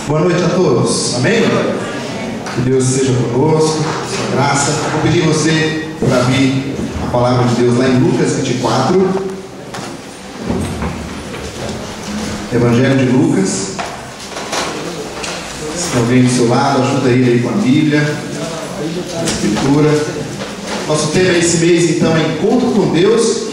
Boa noite a todos, amém? Que Deus seja conosco, sua graça. Vou pedir você para abrir a palavra de Deus lá em Lucas 24, Evangelho de Lucas. Se alguém do seu lado, ajuda ele aí com a Bíblia, a Escritura. Nosso tema esse mês então é Encontro com Deus.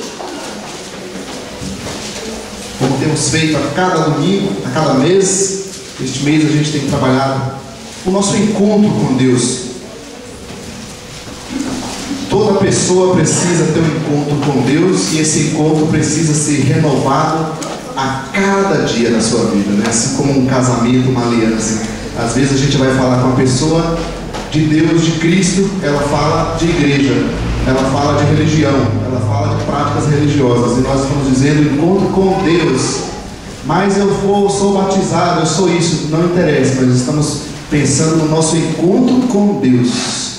Como temos feito a cada domingo, a cada mês, este mês a gente tem trabalhado o nosso encontro com Deus. Toda pessoa precisa ter um encontro com Deus, e esse encontro precisa ser renovado a cada dia da sua vida, né? Assim como um casamento, uma aliança. Às vezes a gente vai falar com uma pessoa de Deus, de Cristo, ela fala de igreja, ela fala de religião, ela fala de práticas religiosas, e nós estamos dizendo encontro com Deus. Mas eu sou batizado, eu sou isso, não interessa, nós estamos pensando no nosso encontro com Deus.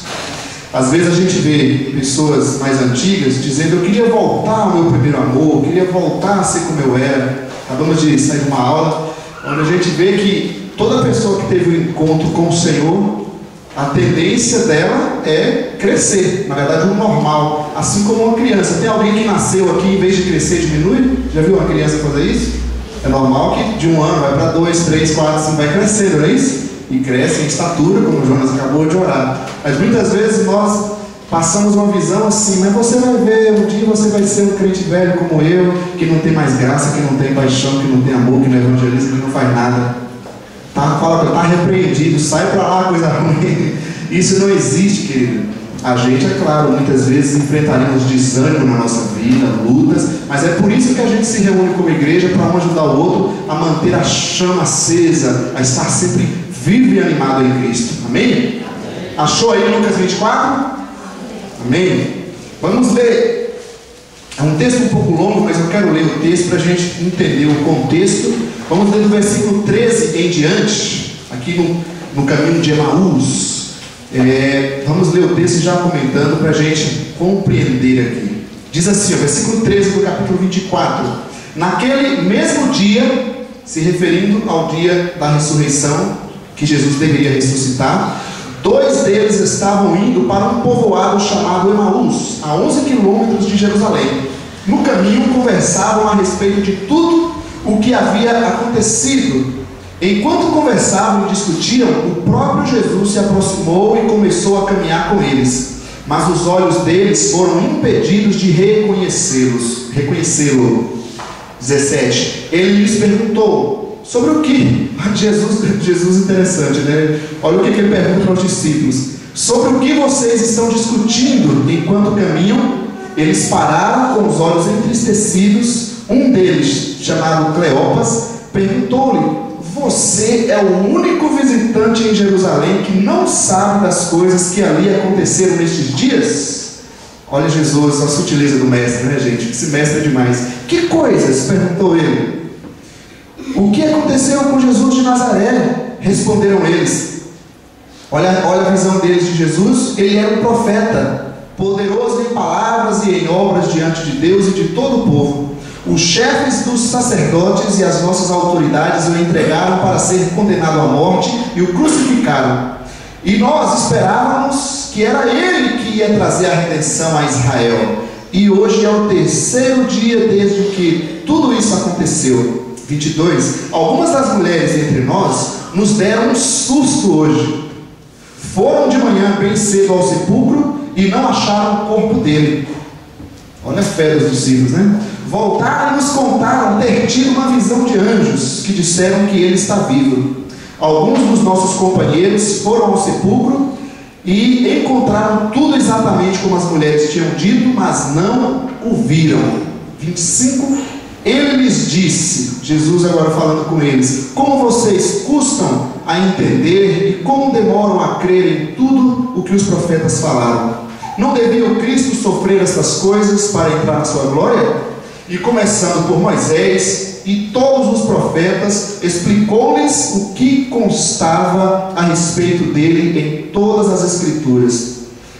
Às vezes a gente vê pessoas mais antigas dizendo: eu queria voltar ao meu primeiro amor, eu queria voltar a ser como eu era. Acabamos de sair de uma aula onde a gente vê que toda pessoa que teve um encontro com o Senhor, a tendência dela é crescer, na verdade o normal, assim como uma criança. Tem alguém que nasceu aqui, em vez de crescer, diminui? Já viu uma criança fazer isso? É normal que de um ano vai para 2, 3, 4, 5, vai crescendo, não é isso? E cresce em estatura, como o Jonas acabou de orar. Mas muitas vezes nós passamos uma visão assim: mas você vai ver, um dia você vai ser um crente velho como eu, que não tem mais graça, que não tem paixão, que não tem amor, que não evangeliza, que não faz nada. Fala que está repreendido, sai para lá, coisa ruim. Isso não existe, querido. A gente, é claro, muitas vezes enfrentaremos desânimo na nossa vida, lutas, mas é por isso que a gente se reúne como igreja, para um ajudar o outro a manter a chama acesa, a estar sempre vivo e animado em Cristo. Amém? Achou aí Lucas 24? Amém? Vamos ler. É um texto um pouco longo, mas eu quero ler o texto para a gente entender o contexto. Vamos ler do versículo 13 em diante, aqui no caminho de Emaús. Vamos ler o texto já comentando para a gente compreender aqui. Diz assim, o versículo 13 do capítulo 24: naquele mesmo dia, se referindo ao dia da ressurreição, que Jesus deveria ressuscitar, 2 deles estavam indo para um povoado chamado Emaús, a 11 quilômetros de Jerusalém. No caminho conversavam a respeito de tudo o que havia acontecido. Enquanto conversavam e discutiam, o próprio Jesus se aproximou e começou a caminhar com eles, mas os olhos deles foram impedidos de reconhecê-lo. 17. Ele lhes perguntou: sobre o que? Jesus interessante, né? Olha o que ele pergunta para os discípulos: sobre o que vocês estão discutindo enquanto caminham? Eles pararam com os olhos entristecidos. Um deles, chamado Cleopas, perguntou-lhe: você é o único visitante em Jerusalém que não sabe das coisas que ali aconteceram nestes dias? Olha Jesus, a sutileza do mestre, né, gente? Esse mestre é demais. Que coisas? Perguntou ele. O que aconteceu com Jesus de Nazaré? Responderam eles. Olha a visão deles de Jesus. Ele era um profeta, poderoso em palavras e em obras diante de Deus e de todo o povo. Os chefes dos sacerdotes e as nossas autoridades o entregaram para ser condenado à morte e o crucificaram. E nós esperávamos que era ele que ia trazer a redenção a Israel. E hoje é o 3º dia desde que tudo isso aconteceu. 22. Algumas das mulheres entre nós nos deram um susto hoje. Foram de manhã bem cedo ao sepulcro e não acharam o corpo dele. Olha a fé dos discípulos, né? Voltaram e nos contaram ter tido uma visão de anjos que disseram que ele está vivo. Alguns dos nossos companheiros foram ao sepulcro e encontraram tudo exatamente como as mulheres tinham dito, mas não o viram. 25. Ele lhes disse, Jesus agora falando com eles: como vocês custam a entender e como demoram a crer em tudo o que os profetas falaram. Não devia o Cristo sofrer estas coisas para entrar na sua glória? E começando por Moisés e todos os profetas, explicou-lhes o que constava a respeito dele em todas as Escrituras.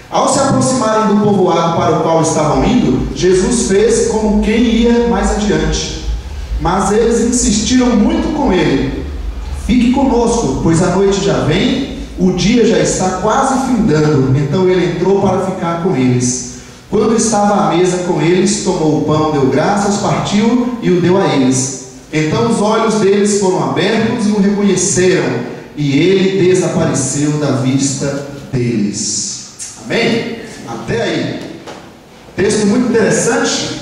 Ao se aproximarem do povoado para o qual estavam indo, Jesus fez como quem ia mais adiante. Mas eles insistiram muito com ele: fique conosco, pois a noite já vem, o dia já está quase findando. Então ele entrou para ficar com eles. Quando estava à mesa com eles, tomou o pão, deu graças, partiu e o deu a eles. Então os olhos deles foram abertos e o reconheceram, e ele desapareceu da vista deles. Amém? Até aí. Texto muito interessante.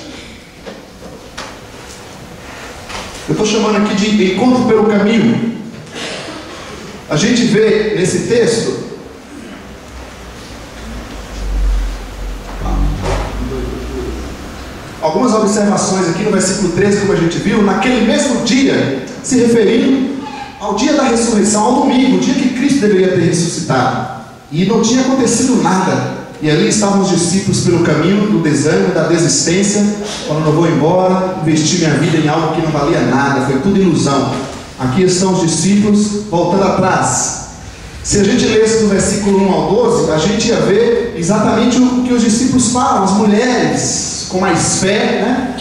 Eu estou chamando aqui de encontro pelo caminho. A gente vê nesse texto algumas observações aqui no versículo 13, como a gente viu, naquele mesmo dia, se referindo ao dia da ressurreição, ao domingo, o dia que Cristo deveria ter ressuscitado. E não tinha acontecido nada. E ali estavam os discípulos pelo caminho do desânimo, da desistência, falando: eu vou embora, investir minha vida em algo que não valia nada, foi tudo ilusão. Aqui estão os discípulos voltando atrás. Se a gente lesse do versículo 1 ao 12, a gente ia ver exatamente o que os discípulos falam, as mulheres com mais fé, né?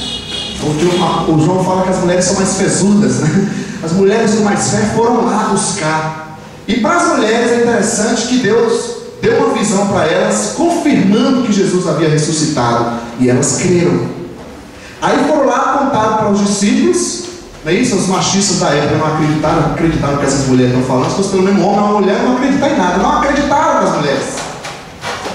O João fala que as mulheres são mais fezudas, né? As mulheres com mais fé foram lá buscar. E para as mulheres é interessante que Deus deu uma visão para elas, confirmando que Jesus havia ressuscitado, e elas creram. Aí foram lá, contaram para os discípulos, não é isso? Os machistas da época não acreditaram no que essas mulheres estão falando. Se fosse pelo mesmo homem, uma mulher não acreditar em nada, não acreditaram nas mulheres,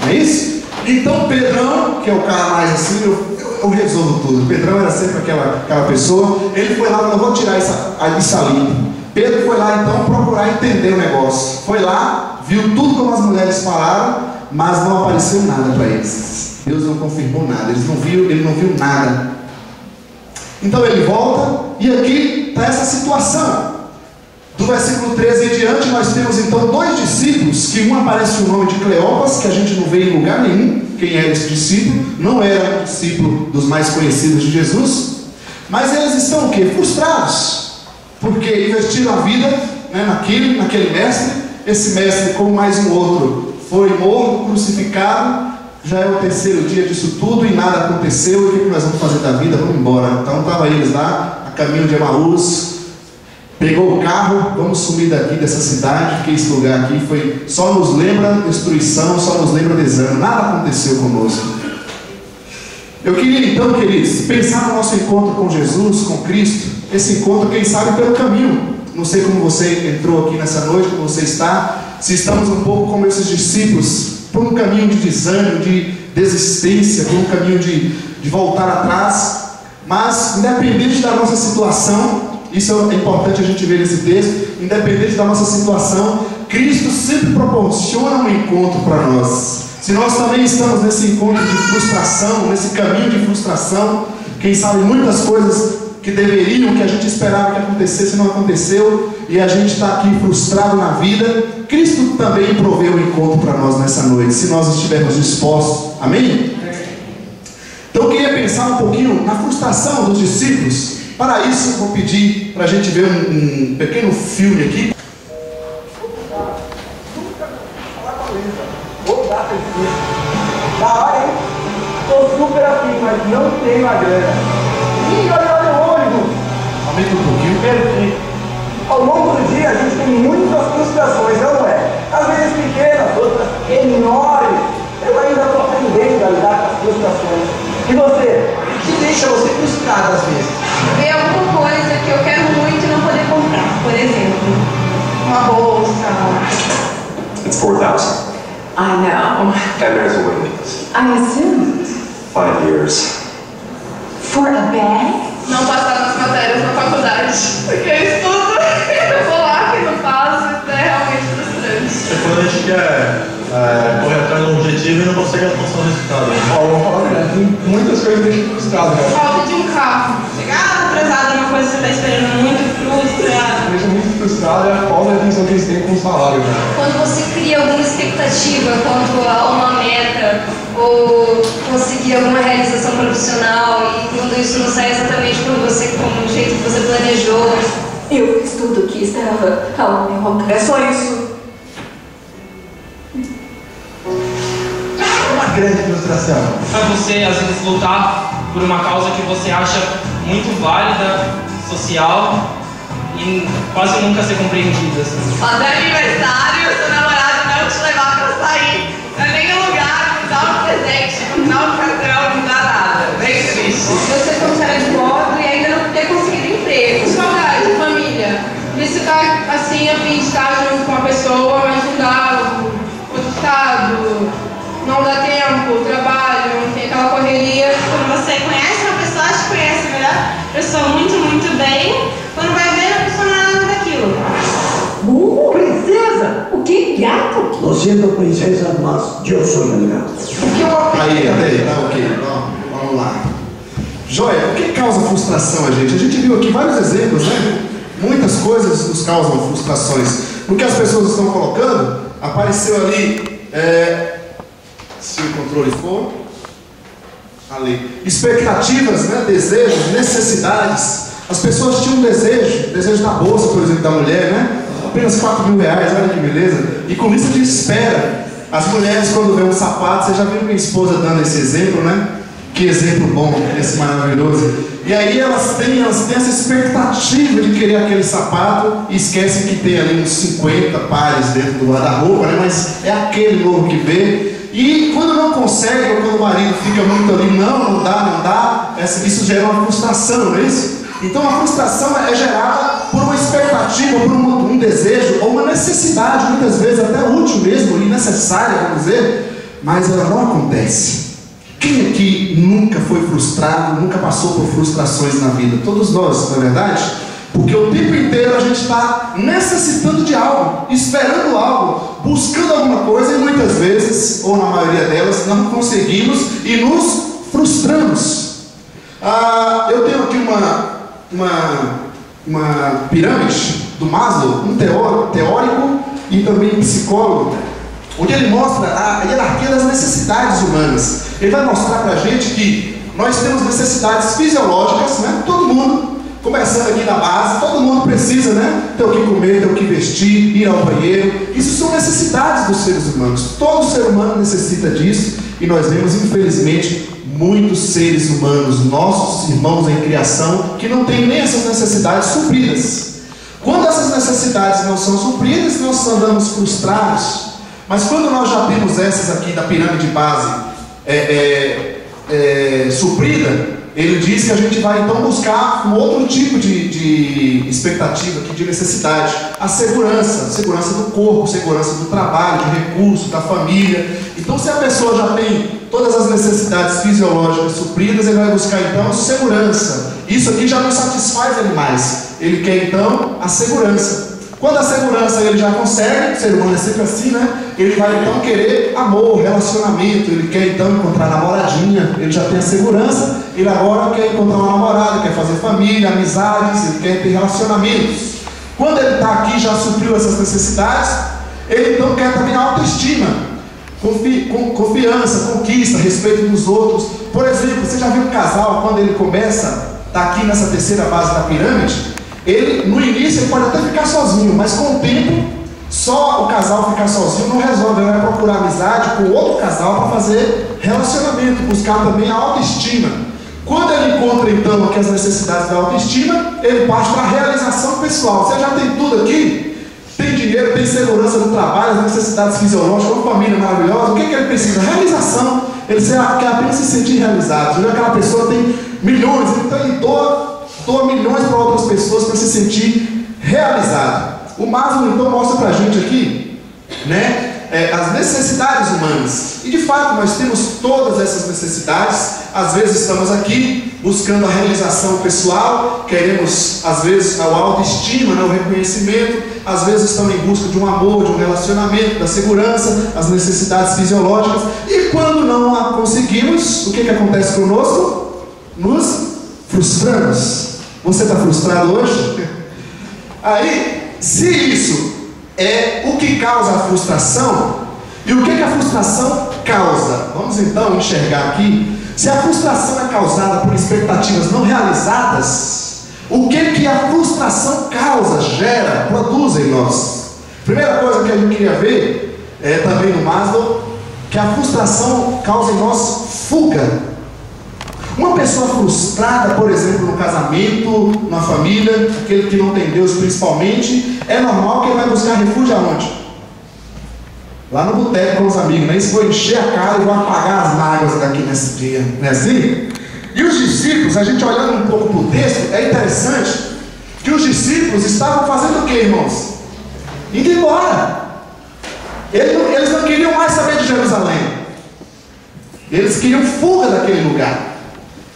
não é isso? Então Pedrão, que é o cara mais assim, eu resolvo tudo. Pedrão era sempre aquela pessoa. Ele foi lá e falou: eu vou tirar isso ali. Pedro foi lá então procurar entender o negócio. Foi lá, viu tudo como as mulheres falaram, mas não apareceu nada para eles. Deus não confirmou nada, ele não viu nada. Então ele volta, e aqui está essa situação. Do versículo 13 em diante, nós temos então dois discípulos, que um aparece o nome de Cleopas, que a gente não vê em lugar nenhum quem era esse discípulo. Não era um discípulo dos mais conhecidos de Jesus, mas eles estão o quê? Frustrados, porque investiram a vida, né, naquele mestre. Esse mestre, como mais um outro, foi morto, crucificado. Já é o terceiro dia disso tudo e nada aconteceu. E o que nós vamos fazer da vida? Vamos embora. Então estavam eles lá, a caminho de Emaús. Pegou o carro: vamos sumir daqui dessa cidade, porque esse lugar aqui só nos lembra destruição, só nos lembra desânimo. Nada aconteceu conosco. Eu queria então, queridos, pensar no nosso encontro com Jesus, com Cristo. Esse encontro, quem sabe, pelo caminho. Não sei como você entrou aqui nessa noite, como você está. Se estamos um pouco como esses discípulos, por um caminho de desânimo, de desistência, por um caminho de voltar atrás. Mas independente da nossa situação, isso é importante a gente ver nesse texto, independente da nossa situação, Cristo sempre proporciona um encontro para nós. Se nós também estamos nesse encontro de frustração, nesse caminho de frustração, quem sabe muitas coisas que deveriam, que a gente esperava que acontecesse, não aconteceu, e a gente está aqui frustrado na vida, Cristo também proveu um encontro para nós nessa noite, se nós estivermos dispostos. Amém? Então eu queria pensar um pouquinho na frustração dos discípulos. Para isso eu vou pedir para a gente ver um pequeno filme aqui. Da hora, hein? Estou super afim, mas não tenho a grana. Ih, olha o ônibus! Aumenta um pouquinho. Perfeito. Ao longo do dia a gente tem muitas frustrações, não é? Às vezes pequenas, outras enormes. Eu ainda estou aprendendo a lidar com as frustrações. E você? O que deixa você frustrado às vezes? Ver alguma coisa que eu quero muito e não poder comprar. Por exemplo, uma bolsa. It's 4,000. I know. And there's a waiting list. I assumed. 5 years. For a bag? Não passar nas matérias na faculdade. Porque eu estudo, eu vou lá que não faço, é realmente frustrante. É quando a gente quer correr atrás do objetivo e não consegue alcançar o resultado. Tem muitas coisas que deixam frustrado, né? Falta de um carro. Chegar atrasado numa coisa que você está esperando muito, frustra. Deixa muito frustrado é a falta de atenção que eles têm com o salário, né? Quando você cria alguma expectativa quanto a uma meta ou conseguir alguma realização profissional e quando isso não sai exatamente como do jeito que você planejou. Eu fiz tudo o que estava ao meu alcance. É só isso. Uma grande frustração. Para você, às vezes, lutar por uma causa que você acha muito válida, social, e quase nunca ser compreendidas. Fazer aniversário, seu namorado não te levar pra sair pra nenhum lugar, não dá um presente, não dá um cartão, não dá nada. Bem triste. Você com cara de pobre e ainda não ter conseguido emprego. Saudade, família. Você tá assim, a fim de estar junto com a pessoa, mas não dá outro estado, não dá tempo, trabalho, não tem aquela correria. Quando você conhece uma pessoa, acha que conhece a pessoa muito bem, quando vai ver a pessoa não é nada daquilo. Princesa! O que? Gato? Lo siento, princesa, mas eu sou el gato. Aí, tá ok, vamos lá. Joia, o que causa frustração a gente? A gente viu aqui vários exemplos, né? Muitas coisas nos causam frustrações. No que as pessoas estão colocando, apareceu ali, se o controle for, ali, expectativas, né? Desejos, necessidades. As pessoas tinham um desejo na bolsa, por exemplo, da mulher, né? Apenas R$4.000, olha que beleza. E com lista de espera. As mulheres, quando vê um sapato, você já viu minha esposa dando esse exemplo, né? Que exemplo bom, esse maravilhoso. E aí elas têm essa expectativa de querer aquele sapato e esquecem que tem ali uns 50 pares dentro do guarda-roupa, né? Mas é aquele novo que vê. E quando não consegue, ou quando o marido fica muito ali, não dá, isso gera uma frustração, não é isso? Então a frustração é gerada por uma expectativa, por um desejo, ou uma necessidade, muitas vezes até útil mesmo, e necessária, vamos dizer, mas ela não acontece. Quem aqui nunca foi frustrado, nunca passou por frustrações na vida? Todos nós, não é verdade? Porque o tempo inteiro a gente está necessitando de algo, esperando algo, buscando alguma coisa e muitas vezes, ou na maioria delas, não conseguimos e nos frustramos. Eu tenho aqui uma pirâmide do Maslow, um teórico e também psicólogo, onde ele mostra a hierarquia das necessidades humanas. Ele vai mostrar para a gente que nós temos necessidades fisiológicas, né? Todo mundo, começando aqui na base, todo mundo precisa, né? Ter o que comer, ter o que vestir, ir ao banheiro. Isso são necessidades dos seres humanos. Todo ser humano necessita disso e nós vemos, infelizmente, muitos seres humanos, nossos irmãos em criação, que não têm nem essas necessidades supridas. Quando essas necessidades não são supridas, nós andamos frustrados. Mas quando nós já temos essas aqui da pirâmide base suprida, ele diz que a gente vai então buscar um outro tipo de expectativa, aqui, de necessidade. A segurança do corpo, segurança do trabalho, de recurso, da família. Então se a pessoa já tem todas as necessidades fisiológicas supridas, ele vai buscar então segurança. Isso aqui já não satisfaz ele mais. Ele quer então a segurança. Quando a segurança ele já consegue, o ser humano é sempre assim, né? Ele vai então querer amor, relacionamento, ele quer então encontrar namoradinha, ele já tem a segurança, ele agora quer encontrar uma namorada, quer fazer família, amizades, ele quer ter relacionamentos. Quando ele está aqui, já supriu essas necessidades, ele então quer também a autoestima, confiança, conquista, respeito dos outros. Por exemplo, você já viu um casal, quando ele começa, está aqui nessa terceira base da pirâmide, ele, no início, ele pode até ficar sozinho, mas com o tempo, só o casal ficar sozinho não resolve. Ele vai procurar amizade com outro casal para fazer relacionamento, buscar também a autoestima. Quando ele encontra, então, aqui as necessidades da autoestima, ele parte para a realização pessoal. Você já tem tudo aqui? Tem dinheiro, tem segurança no trabalho, as necessidades fisiológicas, uma família maravilhosa. O que ele precisa? Realização. Ele quer apenas se sentir realizado. Você vê aquela pessoa tem milhões, então ele doa milhões para outras pessoas para se sentir realizado. O Maslow então mostra para a gente aqui, né, as necessidades humanas. E de fato nós temos todas essas necessidades. Às vezes estamos aqui buscando a realização pessoal, queremos às vezes a autoestima, né, o reconhecimento. Às vezes estamos em busca de um amor, de um relacionamento, da segurança, as necessidades fisiológicas. E quando não a conseguimos, o que acontece conosco? Nos frustramos. Você está frustrado hoje? Aí, se isso é o que causa a frustração, e o que a frustração causa? Vamos então enxergar aqui. Se a frustração é causada por expectativas não realizadas, o que a frustração causa, gera, produz em nós? Primeira coisa que a gente queria ver, também no Maslow, que a frustração causa em nós fuga. Uma pessoa frustrada, por exemplo, no casamento, na família, aquele que não tem Deus principalmente, é normal que ele vai buscar refúgio aonde? Lá no boteco com os amigos, né? Isso vou encher a cara e vou apagar as mágoas daqui nesse dia, não é assim? E os discípulos, a gente olhando um pouco para o texto, é interessante que os discípulos estavam fazendo o que, irmãos? Indo embora. Eles não queriam mais saber de Jerusalém. Eles queriam fuga daquele lugar.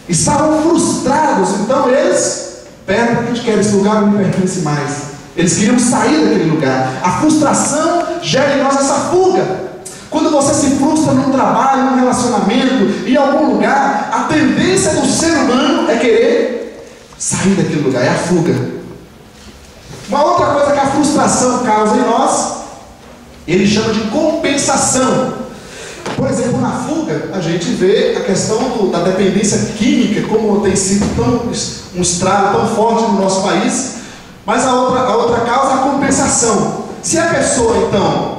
Estavam frustrados, então eles, perto que a gente quer, esse lugar não me pertence mais. Eles queriam sair daquele lugar. A frustração gera em nós essa fuga. Quando você se frustra num trabalho, num relacionamento, em algum lugar, a tendência do ser humano é querer sair daquele lugar, é a fuga. Uma outra coisa que a frustração causa em nós, ele chama de compensação. Por exemplo, na fuga, a gente vê a questão da dependência química, como tem sido um estrago tão forte no nosso país. Mas a outra causa é a compensação. Se a pessoa, então,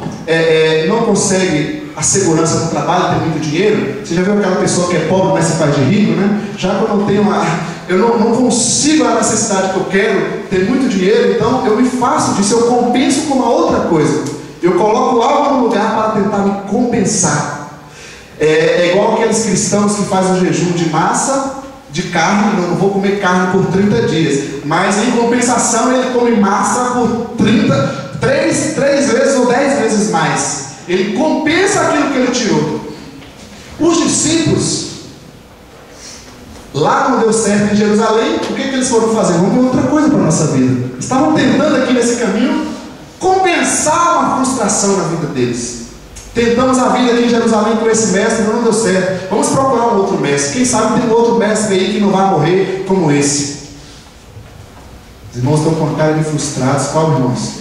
não consegue a segurança no trabalho, tem muito dinheiro, você já viu aquela pessoa que é pobre, mas se faz de rico, né? Já quando eu não consigo a necessidade que eu quero, ter muito dinheiro, então eu me faço disso, eu compenso com uma outra coisa. Eu coloco algo no lugar para tentar me compensar. É igual aqueles cristãos que fazem o jejum de massa, de carne. Não vou comer carne por 30 dias, mas em compensação ele come massa por 3 vezes ou 10 vezes mais. Ele compensa aquilo que ele tirou. Os discípulos, lá não deu certo em Jerusalém, o que eles foram fazer? Vamos ver outra coisa para a nossa vida. Estavam tentando aqui nesse caminho compensar uma frustração na vida deles. Tentamos a vida aqui em Jerusalém com esse mestre, não deu certo. Vamos procurar um outro mestre. Quem sabe tem um outro mestre aí que não vai morrer como esse. Os irmãos estão com a cara de frustrados. Calma, irmãos.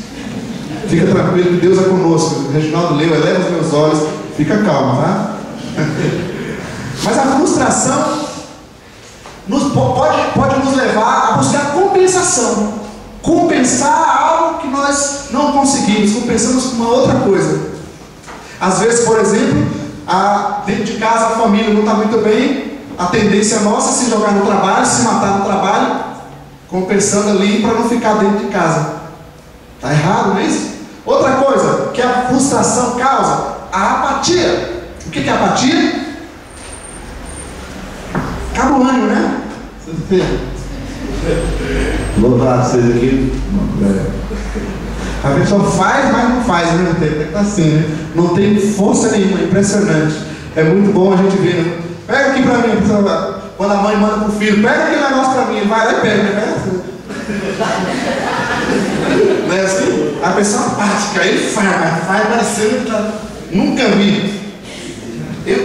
Fica tranquilo que Deus é conosco. O Reginaldo leu, eleva os meus olhos. Fica calma, tá? Mas a frustração pode nos levar a buscar compensação. Compensar algo que nós não conseguimos. Compensamos com uma outra coisa. Às vezes, por exemplo, dentro de casa a família não está muito bem, a tendência nossa é se jogar no trabalho, se matar no trabalho, compensando ali para não ficar dentro de casa. Está errado, não é isso? Outra coisa que a frustração causa, a apatia. O que é apatia? Acaba o ânimo, né? Louvado seja aqui. A pessoa faz, mas não faz, né? Está assim, né? Não tem força nenhuma, impressionante. É muito bom a gente ver, né? Pega aqui pra mim, quando a mãe manda pro filho, pega aquele negócio pra mim, ele vai lá e pega, né? Não é assim? A pessoa é apática, ele faz parecendo que tá... Nunca vi.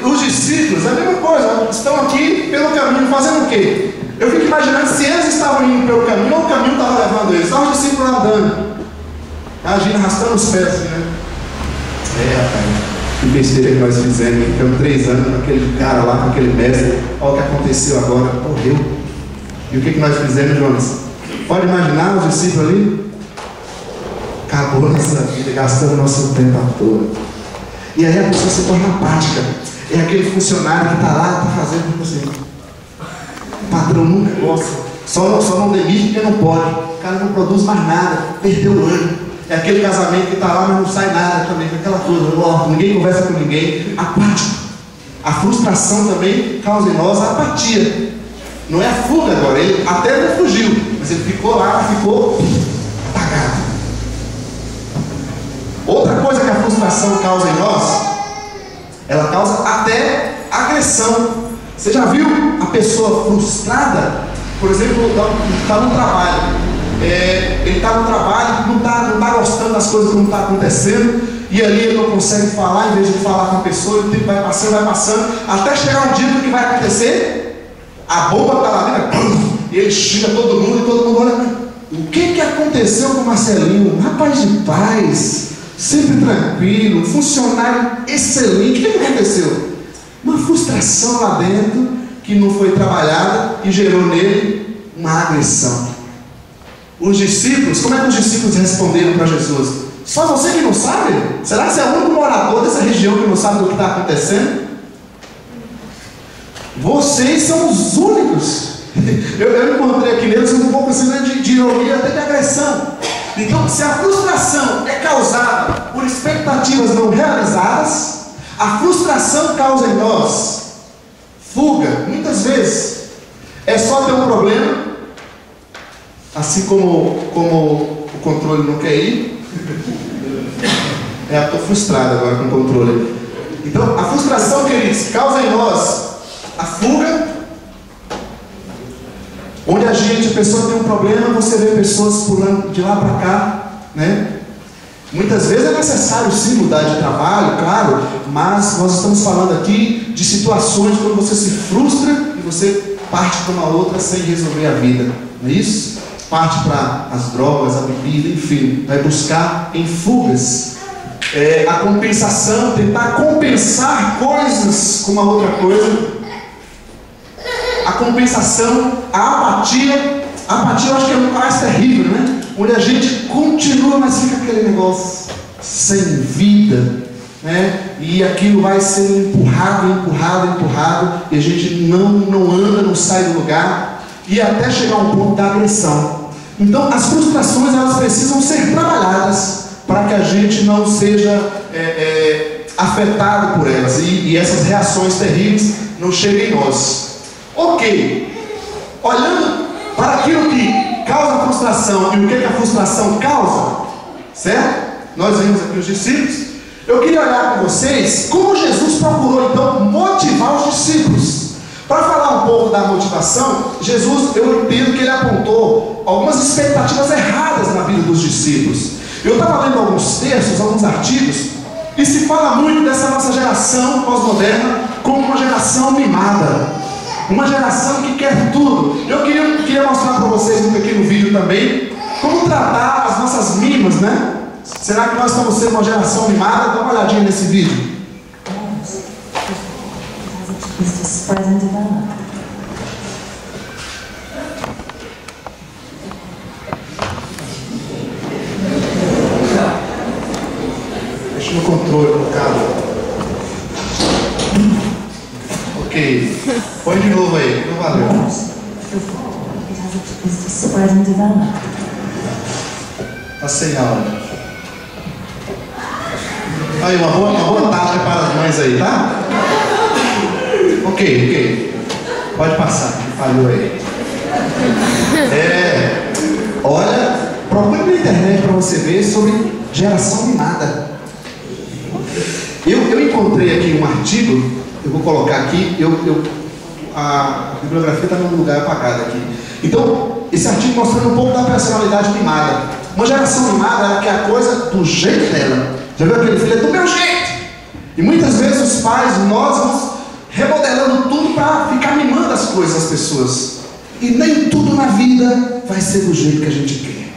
Os discípulos, a mesma coisa, estão aqui pelo caminho, fazendo o quê? Eu fico imaginando se eles estavam indo pelo caminho ou o caminho estava levando eles. Estavam os discípulos andando. Agindo, arrastando os pés assim, né? Rapaz, que besteira que nós fizemos. Ficamos 3 anos com aquele cara lá, com aquele mestre. Olha o que aconteceu agora, morreu. E o que nós fizemos, Jonas? Pode imaginar os discípulos ali? Acabou nossa vida, gastando nosso tempo à toa. E aí a pessoa se torna apática. É aquele funcionário que está lá, está fazendo tipo assim. O patrão nunca gosta. Só não demite porque não pode. O cara não produz mais nada, perdeu o ano. É aquele casamento que está lá, mas não sai nada também, aquela coisa, ninguém conversa com ninguém, apático. A frustração também causa em nós a apatia. Não é a fuga agora, ele até não fugiu, mas ele ficou lá, ficou apagado. Outra coisa que a frustração causa em nós, ela causa até agressão. Você já viu a pessoa frustrada, por exemplo, está no trabalho? Ele está no trabalho, não está gostando das coisas que não estão acontecendo, e ali ele não consegue falar, em vez de falar com a pessoa, o tempo vai passando, até chegar um dia que vai acontecer, a bomba está lá dentro, e ele xinga todo mundo, e todo mundo olha, o que aconteceu com o Marcelinho? Rapaz de paz, sempre tranquilo, funcionário excelente, o que aconteceu? Uma frustração lá dentro, que não foi trabalhada, e gerou nele uma agressão. Os discípulos, como é que os discípulos responderam para Jesus? Só você que não sabe? Será que você é o único morador dessa região que não sabe do que está acontecendo? Vocês são os únicos. Eu encontrei aqui neles um pouco assim, né, de ironia, até de agressão. Então, se a frustração é causada por expectativas não realizadas, a frustração causa em nós fuga. Muitas vezes é só ter um problema, assim como o controle não quer ir. Eu estou frustrado agora com o controle. Então, a frustração, queridos, causa em nós a fuga, onde a pessoa tem um problema, você vê pessoas pulando de lá para cá, né? Muitas vezes é necessário sim mudar de trabalho, claro, mas nós estamos falando aqui de situações quando você se frustra e você parte para uma outra sem resolver a vida, não é isso? Parte para as drogas, a bebida, enfim, vai buscar em fugas a compensação, tentar compensar coisas com uma outra coisa. A compensação, a apatia eu acho que é o mais terrível, né? Onde a gente continua, mas fica aquele negócio sem vida, né? E aquilo vai sendo empurrado, e a gente não anda, não sai do lugar, e até chegar ao ponto da agressão. Então, as frustrações, elas precisam ser trabalhadas para que a gente não seja afetado por elas, e essas reações terríveis não cheguem em nós. Ok, olhando para aquilo que causa frustração e o que a frustração causa, certo? Nós vimos aqui os discípulos. Eu queria olhar com vocês como Jesus procurou então motivar os discípulos. Para falar um pouco da motivação, Jesus, eu entendo que ele apontou algumas expectativas erradas na vida dos discípulos. Eu estava lendo alguns textos, alguns artigos, e se fala muito dessa nossa geração pós-moderna como uma geração mimada. Uma geração que quer tudo. Eu queria mostrar para vocês um pequeno vídeo também, como tratar as nossas mimas, né? Será que nós estamos sendo uma geração mimada? Dá uma olhadinha nesse vídeo. Deixa no controle do cabo. Ok, põe de novo aí, não valeu. Tá sem áudio. Aí, uma boa tática para as mães aí, tá? Ok. Pode passar, falhou aí. Olha, procure na internet para você ver sobre geração mimada. Eu encontrei aqui um artigo. Eu vou colocar aqui, a bibliografia está num lugar apagado aqui. Então, esse artigo mostrando um pouco da personalidade mimada. Uma geração mimada, ela quer a coisa do jeito dela. Já viu aquele filho? É do meu jeito! E muitas vezes os pais, nós vamos remodelando tudo para ficar mimando as coisas das pessoas. E nem tudo na vida vai ser do jeito que a gente quer.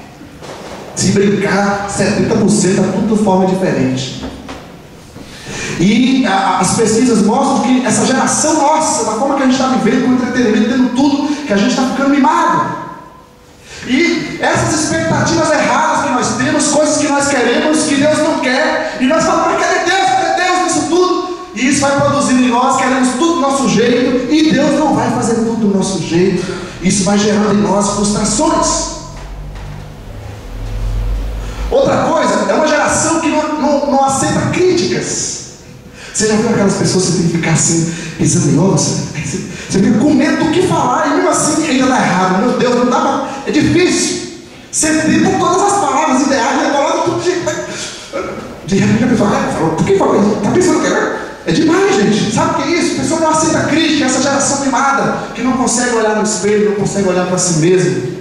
Se brincar, 70% é tudo de forma diferente. E as pesquisas mostram que essa geração nossa, da forma que a gente está vivendo, com entretenimento, tendo tudo, que a gente está ficando mimado. E essas expectativas erradas que nós temos, coisas que nós queremos, que Deus não quer, e nós falamos, mas cadê Deus nisso tudo? E isso vai produzindo em nós, queremos tudo do nosso jeito, e Deus não vai fazer tudo do nosso jeito. Isso vai gerando em nós frustrações. Outra coisa, é uma geração que não aceita críticas. Você já viu aquelas pessoas que você tem que ficar assim, pensando em nossa, você fica com medo do que falar, e mesmo assim ainda dá errado. Meu Deus, não dá pra... É difícil. Você tenta todas as palavras ideais, né? Coloca tudo de repente a pessoa falou, por que falou isso? Tá pensando que é demais, gente. Sabe o que é isso? A pessoa não aceita crítica, essa geração mimada, que não consegue olhar no espelho, não consegue olhar para si mesmo.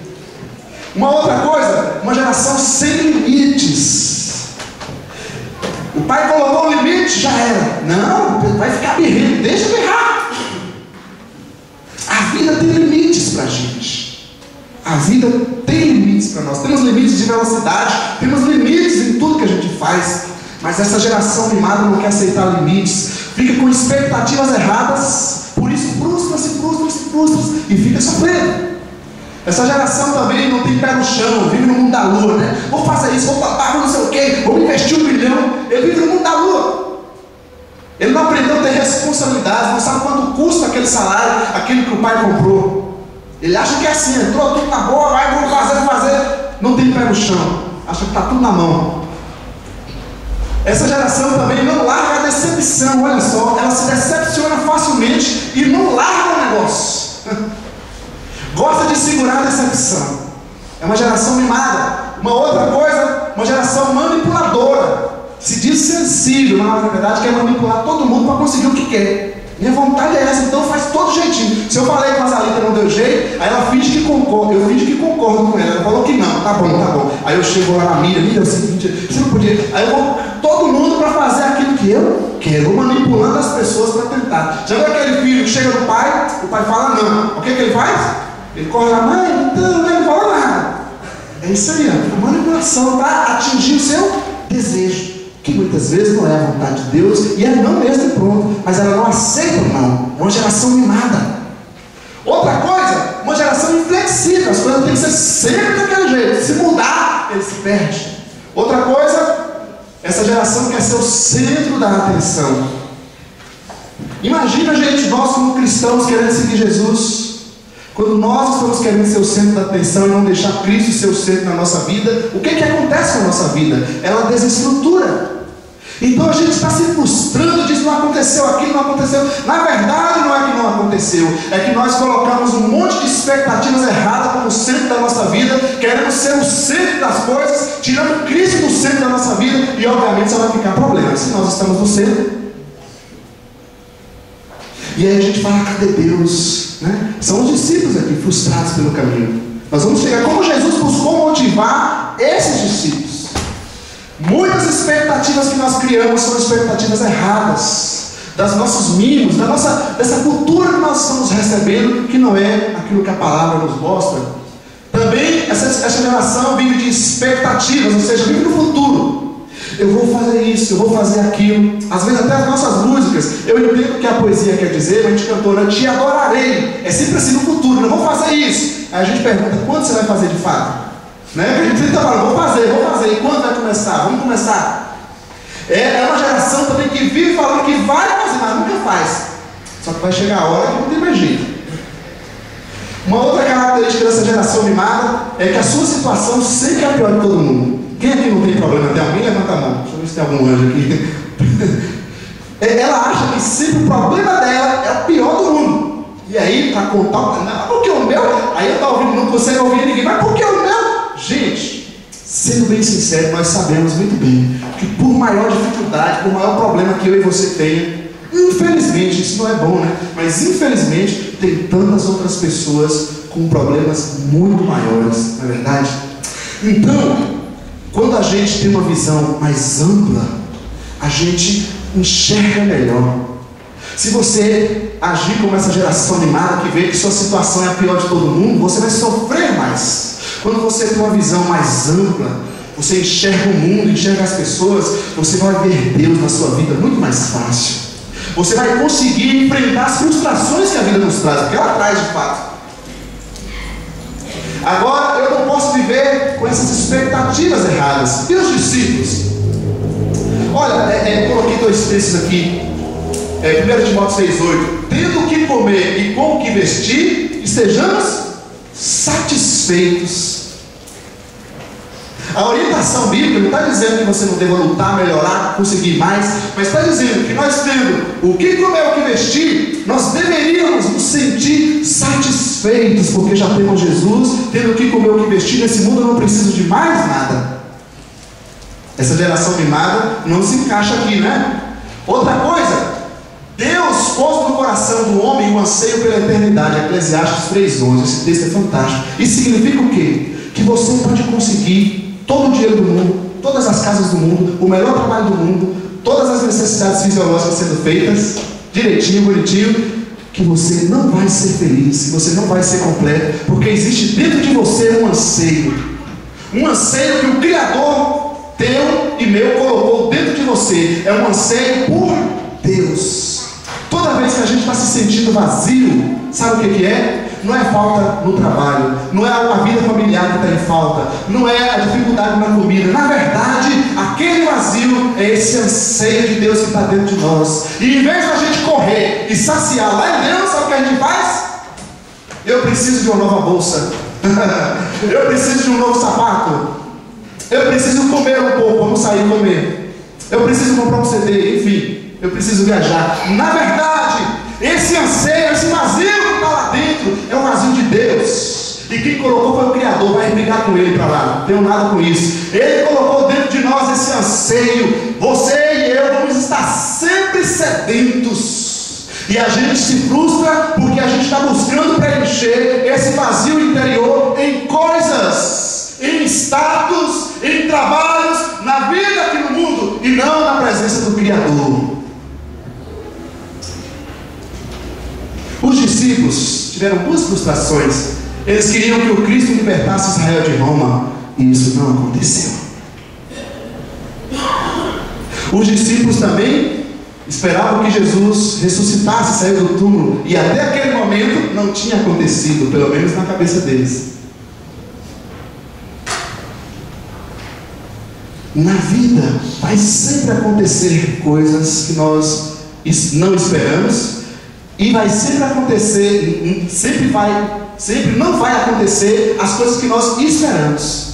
Uma outra coisa, uma geração sem limites. O pai colocou o limite, já era. Não, vai ficar berrando, deixa berrar. A vida tem limites para a gente. A vida tem limites para nós. Temos limites de velocidade, temos limites em tudo que a gente faz. Mas essa geração mimada não quer aceitar limites, fica com expectativas erradas, por isso frustra-se e fica sofrendo. Essa geração também não tem pé no chão, vive no mundo da lua, né? Vou fazer isso, vou pagar não sei o quê, vou investir 1 milhão. Ele vive no mundo da lua. Ele não aprendeu a ter responsabilidade, não sabe quanto custa aquele salário, aquele que o pai comprou. Ele acha que é assim, entrou tudo na boa, vai, vamos fazer, não tem pé no chão, acha que está tudo na mão. Essa geração também não larga a decepção, olha só, ela se decepciona facilmente e não larga o negócio. Gosta de segurar a decepção. É uma geração mimada. Uma outra coisa, uma geração manipuladora. Se diz sensível, mas na verdade quer manipular todo mundo para conseguir o que quer. Minha vontade é essa, então faz todo jeitinho. Se eu falei que a Zalita não deu jeito, aí ela finge que concorda, eu finge que concordo com ela. Ela falou que não, tá bom. Aí eu chego lá na Miriam, é o seguinte, você não podia. Aí eu vou todo mundo para fazer aquilo que eu quero, manipulando as pessoas para tentar. Já viu aquele filho que chega no pai, o pai fala não. O que ele faz? Ele corre lá, mãe, então, não fala nada. É isso aí, a manipulação para atingir o seu desejo, que muitas vezes não é a vontade de Deus, e é não mesmo pronto, mas ela não aceita não. Uma geração mimada. Outra coisa, uma geração inflexível, as coisas têm que ser sempre daquele jeito, se mudar, ele se perde. Outra coisa, essa geração quer ser o centro da atenção. Imagina, gente, nós como cristãos querendo seguir Jesus, quando nós estamos querendo ser o centro da atenção e não deixar Cristo ser o centro da nossa vida, o que acontece com a nossa vida? Ela desestrutura. Então a gente está se frustrando, diz não aconteceu aquilo, não aconteceu. Na verdade não é que não aconteceu, é que nós colocamos um monte de expectativas erradas como centro da nossa vida, querendo ser o centro das coisas, tirando Cristo do centro da nossa vida, e obviamente só vai ficar problema se nós estamos no centro. E aí a gente fala, cadê Deus? Né? São os discípulos aqui, frustrados pelo caminho. Nós vamos chegar como Jesus buscou motivar esses discípulos. Muitas expectativas que nós criamos são expectativas erradas, das nossos mimos, dessa cultura que nós estamos recebendo, que não é aquilo que a palavra nos mostra. Também essa geração vive de expectativas, ou seja, vive no futuro. Eu vou fazer isso, eu vou fazer aquilo. Às vezes até as nossas músicas, eu entendo o que a poesia quer dizer, a gente cantou, né? Te adorarei. É sempre assim no futuro, eu vou fazer isso. Aí a gente pergunta, quando você vai fazer de fato? Né? A gente sempre está falando, vou fazer. E quando vai começar? Vamos começar. É uma geração também que vive falando que vai fazer, mas nunca faz. Só que vai chegar a hora que não tem mais jeito. Uma outra característica dessa geração mimada é que a sua situação sempre é a pior de todo mundo. Quem aqui não tem problema? Tem alguém? Levanta a mão. Deixa eu ver se tem algum anjo aqui. Ela acha que sempre o problema dela é o pior do mundo. E aí, para contar, não, porque o meu, aí eu estou ouvindo, não consegue ouvir ninguém, mas porque o meu? Gente, sendo bem sincero, nós sabemos muito bem que por maior dificuldade, por maior problema que eu e você tenha, infelizmente, isso não é bom, né? Mas infelizmente, tem tantas outras pessoas com problemas muito maiores, não é verdade? Então, quando a gente tem uma visão mais ampla, a gente enxerga melhor. Se você agir como essa geração animada que vê que sua situação é a pior de todo mundo, você vai sofrer mais. Quando você tem uma visão mais ampla, você enxerga o mundo, enxerga as pessoas, você vai ver Deus na sua vida muito mais fácil. Você vai conseguir enfrentar as frustrações que a vida nos traz, porque ela traz de fato. Agora, eu não posso viver com essas expectativas erradas. E os discípulos? Olha, coloquei dois textos aqui. 1 Timóteo 6,8. Tendo o que comer e com o que vestir, estejamos satisfeitos. A orientação bíblica não está dizendo que você não deva lutar, melhorar, conseguir mais, mas está dizendo que nós tendo o que comer, o que vestir, nós deveríamos nos sentir satisfeitos, porque já temos Jesus, tendo o que comer, o que vestir, nesse mundo eu não preciso de mais nada. Essa geração mimada não se encaixa aqui, né? Outra coisa, Deus pôs no coração do homem um anseio pela eternidade. Eclesiastes 3,11. Esse texto é fantástico. Isso significa o quê? Que você pode conseguir todo o dinheiro do mundo, todas as casas do mundo, o melhor trabalho do mundo, todas as necessidades fisiológicas sendo feitas direitinho, bonitinho, que você não vai ser feliz, que você não vai ser completo, porque existe dentro de você um anseio que o Criador teu e meu colocou dentro de você. É um anseio por Deus. Toda vez que a gente está se sentindo vazio, sabe o que é? não é falta no trabalho, não é a vida familiar que está em falta, não é a dificuldade na comida. Na verdade, aquele vazio é esse anseio de Deus que está dentro de nós. E em vez de a gente correr e saciar lá em Deus, sabe o que a gente faz? Eu preciso de uma nova bolsa. Eu preciso de um novo sapato. Eu preciso comer um pouco, vamos sair comer. Eu preciso comprar um CD, enfim, eu preciso viajar. Na verdade, esse anseio, esse vazio que está lá dentro, é o vazio de Deus. E quem colocou foi o Criador. Vai brigar com Ele para lá, não tenho nada com isso. Ele colocou dentro de nós esse anseio. Você e eu vamos estar sempre sedentos. E a gente se frustra porque a gente está buscando preencher esse vazio interior em coisas, em status, em trabalhos, na vida aqui no mundo, e não na presença do Criador. Os discípulos tiveram duas frustrações. Eles queriam que o Cristo libertasse Israel de Roma, e isso não aconteceu. Os discípulos também esperavam que Jesus ressuscitasse, saiu do túmulo, e até aquele momento não tinha acontecido, pelo menos na cabeça deles. Na vida vai sempre acontecer coisas que nós não esperamos, e vai sempre acontecer, sempre não vai acontecer as coisas que nós esperamos.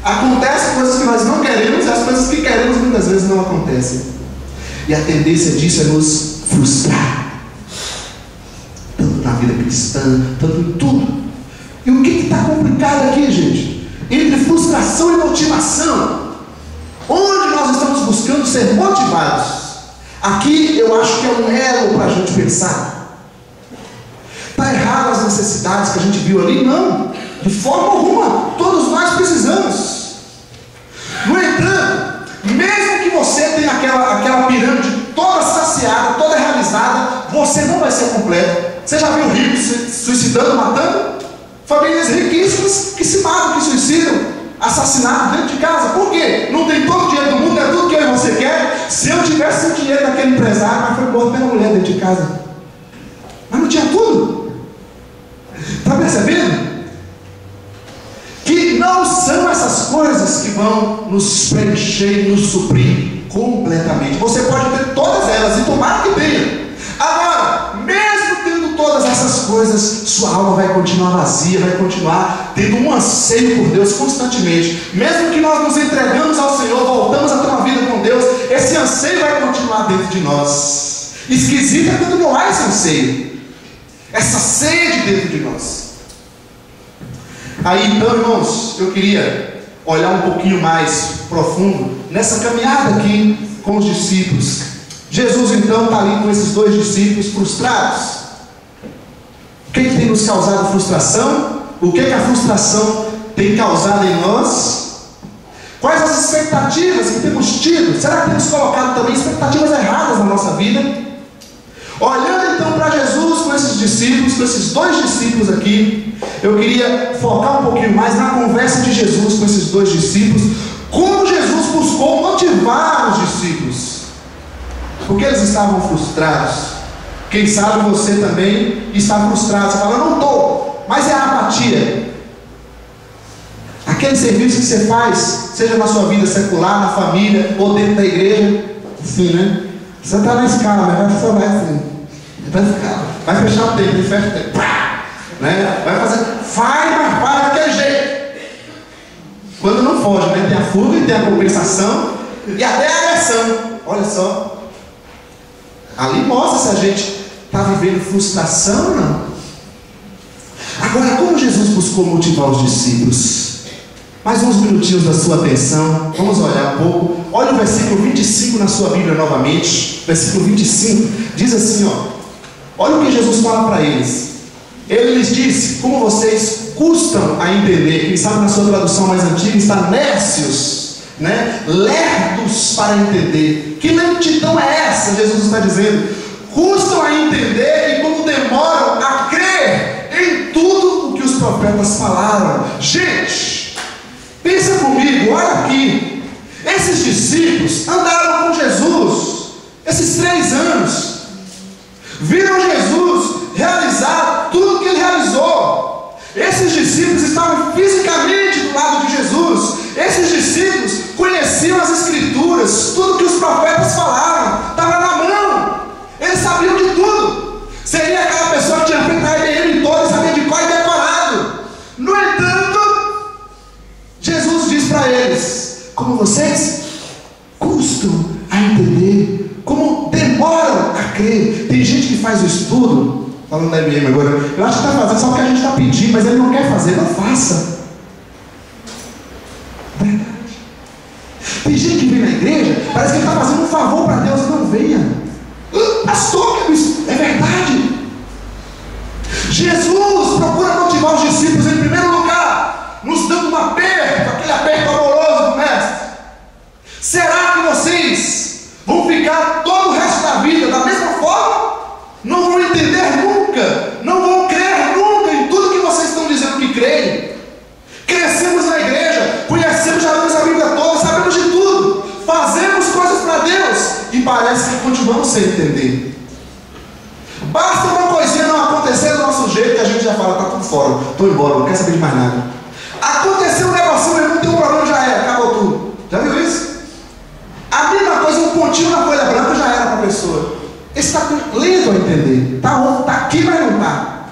Acontecem coisas que nós não queremos, e as coisas que queremos muitas vezes não acontecem. E a tendência disso é nos frustrar, tanto na vida cristã, tanto em tudo. E o que está complicado aqui, gente? Entre frustração e motivação, onde nós estamos buscando ser motivados? Aqui eu acho que é um elo para a gente pensar. Está errado as necessidades que a gente viu ali? Não, de forma alguma. Todos nós precisamos. No entanto, mesmo que você tenha aquela pirâmide toda saciada, toda realizada, você não vai ser completo. Você já viu ricos se suicidando, matando? Famílias riquíssimas que se matam, que suicidam, assassinados dentro de casa. Por quê? Não tem todo o dinheiro do mundo, é tudo que eu e você quer. Se eu tivesse o dinheiro daquele empresário, mas foi morto pela mulher dentro de casa. Mas não tinha tudo. Está percebendo? Que não são essas coisas que vão nos preencher e nos suprir completamente. Você pode ter todas elas, e tomara que tenha. Agora, mesmo tendo todas essas coisas, sua alma vai continuar vazia, vai continuar tendo um anseio por Deus constantemente. Mesmo que nós nos entregamos ao Senhor, voltamos a ter uma vida com Deus, esse anseio vai continuar dentro de nós. Esquisito é quando não há esse anseio, essa sede dentro de nós. Aí então, irmãos, eu queria olhar um pouquinho mais profundo nessa caminhada aqui com os discípulos. Jesus então está ali com esses dois discípulos frustrados. O que tem nos causado frustração? O que a frustração tem causado em nós? Quais as expectativas que temos tido? Será que temos colocado também expectativas erradas na nossa vida? Olhando então para Jesus com esses discípulos, com esses dois discípulos aqui, eu queria focar um pouquinho mais na conversa de Jesus com esses dois discípulos. Como Jesus buscou motivar os discípulos, porque eles estavam frustrados. Quem sabe você também está frustrado. Você fala, eu não estou, mas é a apatia. Aquele serviço que você faz, seja na sua vida secular, na família ou dentro da igreja, assim, né? Você está na escala, né? Só vai assim, vai fechar o tempo, ele fecha o tempo, né? Vai fazer, mas faz daquele jeito. Quando não foge, né? Tem a fuga, tem a compensação e até a agressão. Olha só, ali mostra se a gente está vivendo frustração ou não. Agora, como Jesus buscou motivar os discípulos? Mais uns minutinhos da sua atenção, vamos olhar um pouco. Olha o versículo 25 na sua Bíblia novamente. Versículo 25 diz assim, ó. Olha o que Jesus fala para eles. Ele lhes disse, como vocês custam a entender. Quem sabe na sua tradução mais antiga está nércios, né? Lerdos para entender. Que lentidão é essa? Jesus está dizendo. Custam a entender e como demoram a crer em tudo o que os profetas falaram. Gente, pensa comigo, olha aqui. Esses discípulos andaram com Jesus esses 3 anos. Viram Jesus realizar tudo que ele realizou. Esses discípulos estavam fisicamente do lado de Jesus. Esses discípulos conheciam as Escrituras, tudo que os profetas falavam, estava na mão. Eles sabiam de tudo. Seria aquela pessoa que tinha feito a IBM toda e sabia de cor e decorado. No entanto, Jesus diz para eles: como vocês custam a entender, como demoram a crer. Tem gente que faz o estudo, falando da IBM agora, eu acho que está fazendo só porque a gente está pedindo, mas ele não quer fazer, não faça. Verdade. Tem gente que vem na igreja, parece que ele está fazendo um favor para Deus, não venha. Pastor, é verdade. Jesus procura motivar os discípulos em primeiro lugar, nos dando um aperto, aquele aperto amoroso do mestre. Será que vocês vão ficar todo o resto da vida da mesma forma? Não vão entender nunca, não vão crer nunca em tudo que vocês estão dizendo que creem. Crescemos na igreja, conhecemos, já lemos a Bíblia toda, sabemos de tudo, fazemos coisas para Deus e parece que continuamos sem entender. Basta uma coisinha não acontecer do nosso jeito que a gente já fala: está tudo fora, estou embora, não quero saber de mais nada. Aconteceu um negócio, meu irmão, tem um problema, já era, acabou tudo. Já viu isso? A mesma coisa, um pontinho na folha branca já era para a pessoa. Esse está lento a entender. Está aqui, mas não está.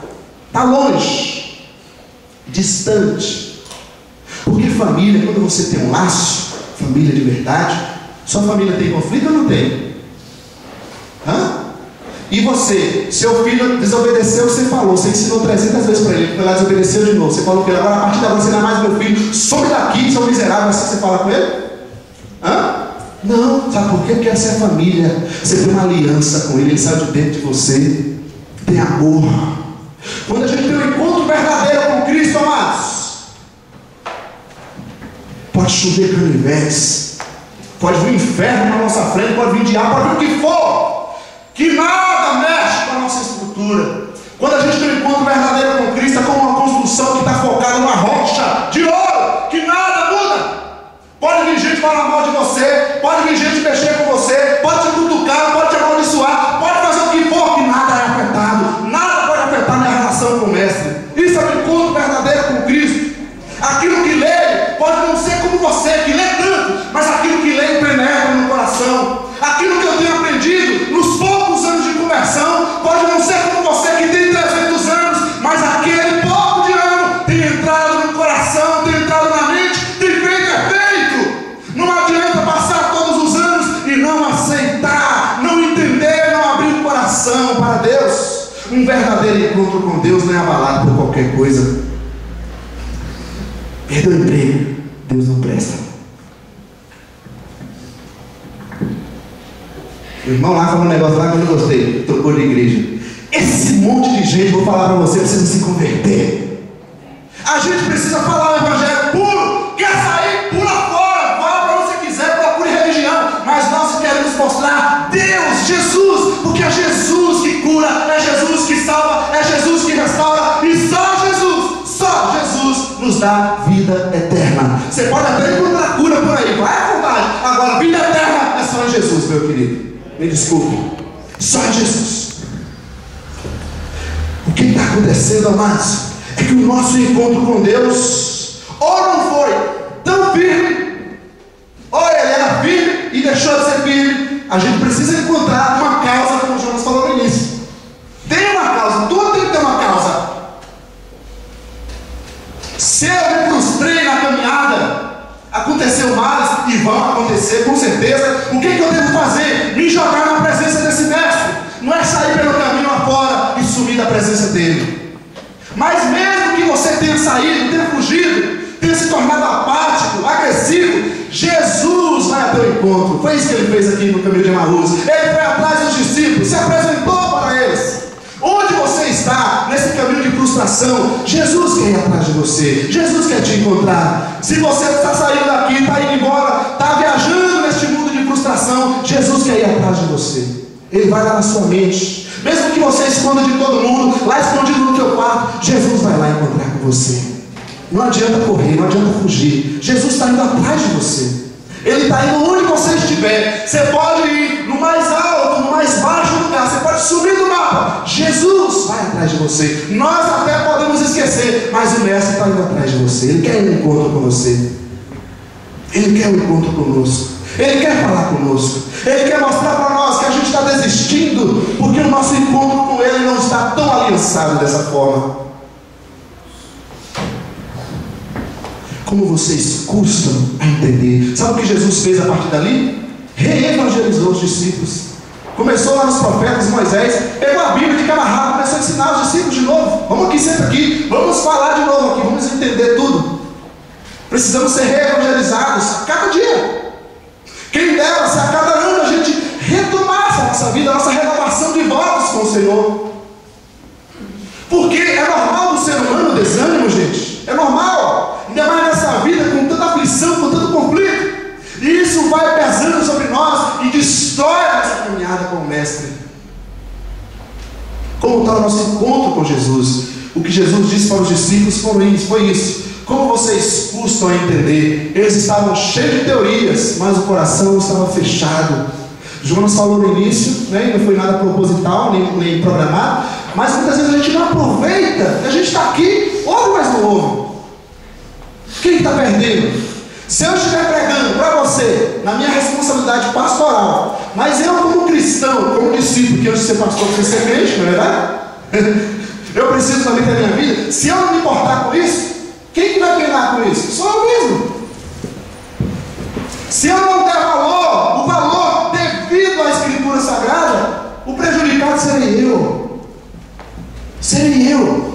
Está longe, distante. Porque família, quando você tem um laço, família de verdade, sua família tem conflito ou não tem? E você, seu filho desobedeceu, você falou, você ensinou 300 vezes para ele, foi lá e desobedeceu de novo. Você falou que agora, a partir de agora, você não é mais meu filho, some daqui, seu miserável. Assim você fala com ele? Não, sabe por quê? Porque essa é a família. Você tem uma aliança com ele, ele sai de dentro de você. Tem amor. Quando a gente tem um encontro verdadeiro com Cristo, amados, pode chover canivete, pode vir o inferno na nossa frente, pode vir o diabo, pode vir o que for, que nada mexe com a nossa estrutura. Quando a gente tem um encontro verdadeiro com Cristo, é como uma construção que está focada numa rocha de ouro, que nada muda. Pode vir gente falar mal de você, pode vir gente mexer com você, pode te cutucar, pode te amaldiçoar, pode fazer o que for, que nada é afetado, nada pode afetar minha relação com o Mestre. Isso é um encontro verdadeiro com Cristo. Aquilo que lê pode não ser como você, que lê tanto, mas aquilo que lê penetra no coração. Aquilo que eu tenho aprendido nos poucos anos de conversão pode não ser como você, que tem 300 anos, mas aquele pouco de ano tem entrado no coração, tem entrado na mente, tem feito efeito. Não adianta passar todos os anos e não aceitar, não entender, não abrir o coração para Deus. Um verdadeiro encontro com Deus não é abalado por qualquer coisa. Perdeu o emprego, Deus não presta. O irmão lá falou um negócio lá que eu não gostei, trocou de igreja. Esse monte de gente, vou falar para você, precisa se converter. A gente precisa falar o evangelho puro. Quer sair? Pula fora, vá para onde você quiser, procure religião. Mas nós queremos mostrar Deus, Jesus, porque é Jesus que cura, é Jesus que salva, é Jesus que restaura, e só Jesus nos dá vida eterna. Você pode até encontrar cura por aí, vai à vontade. Agora, vida eterna é só em Jesus, meu querido. Me desculpe, só em Jesus. O que está acontecendo, amados, é que o nosso encontro com Deus ou não foi tão firme, ou ele era firme e deixou de ser firme. A gente precisa encontrar uma causa, como o Jonas falou no início. Tem uma causa, tudo tem que ter uma causa. Se eu me frustrei na caminhada, aconteceu males e vão acontecer com certeza. O que eu devo fazer? Me jogar na presença desse mestre. Não é sair pelo caminho afora e sumir da presença dele. Mas mesmo que você tenha saído, tenha fugido, tenha se tornado apático, agressivo, Jesus vai ao teu encontro. Foi isso que ele fez aqui no caminho de Emaús. Ele foi atrás dos discípulos, se apresentou para eles. Onde você está nesse caminho de frustração, Jesus quer ir atrás de você, Jesus quer te encontrar. Se você está saindo daqui, está indo embora, está viajando neste mundo de frustração, Jesus quer ir atrás de você. Ele vai lá na sua mente. Mesmo que você esconda de todo mundo, lá escondido no teu quarto, Jesus vai lá encontrar com você. Não adianta correr, não adianta fugir. Jesus está indo atrás de você. Ele está indo onde você estiver. Você pode ir no mais alto, no mais baixo lugar, você pode subir do mapa. Jesus vai atrás de você. Nós até podemos esquecer, mas o mestre você. Ele quer um encontro com você. Ele quer um encontro conosco. Ele quer falar conosco. Ele quer mostrar para nós que a gente está desistindo porque o nosso encontro com Ele não está tão aliançado dessa forma. Como vocês custam a entender. Sabe o que Jesus fez a partir dali? Reevangelizou os discípulos. Começou lá nos profetas, Moisés pegou a Bíblia de cabo rabo, começou a ensinar os discípulos de novo. Vamos aqui, senta aqui, vamos falar de novo aqui, vamos entender tudo. Precisamos ser reevangelizados a cada dia. Quem dera se a cada ano a gente retomasse a nossa vida, a nossa renovação de votos com o Senhor. Porque é normal do ser humano o desânimo, gente. É normal. Ainda mais nessa vida com tanta aflição, com tanto conflito. E isso vai pesando sobre nós e destrói a nossa caminhada com o Mestre. Como está o nosso encontro com Jesus? O que Jesus disse para os discípulos foi isso. Como vocês custam a entender? Eles estavam cheios de teorias, mas o coração estava fechado. Jonas falou no início, né? Não foi nada proposital, nem programado. Mas muitas vezes a gente não aproveita. A gente está aqui, ouve, mas não ouve. Quem está perdendo? Se eu estiver pregando para você, na minha responsabilidade pastoral, mas eu como cristão, como discípulo, que antes de ser pastor, preciso ser crente, não é verdade? Eu preciso também ter a minha vida. Se eu não me importar com isso, quem que vai penar com isso? Sou eu mesmo. Se eu não der valor, o valor devido à Escritura Sagrada, o prejudicado serei eu. Serei eu.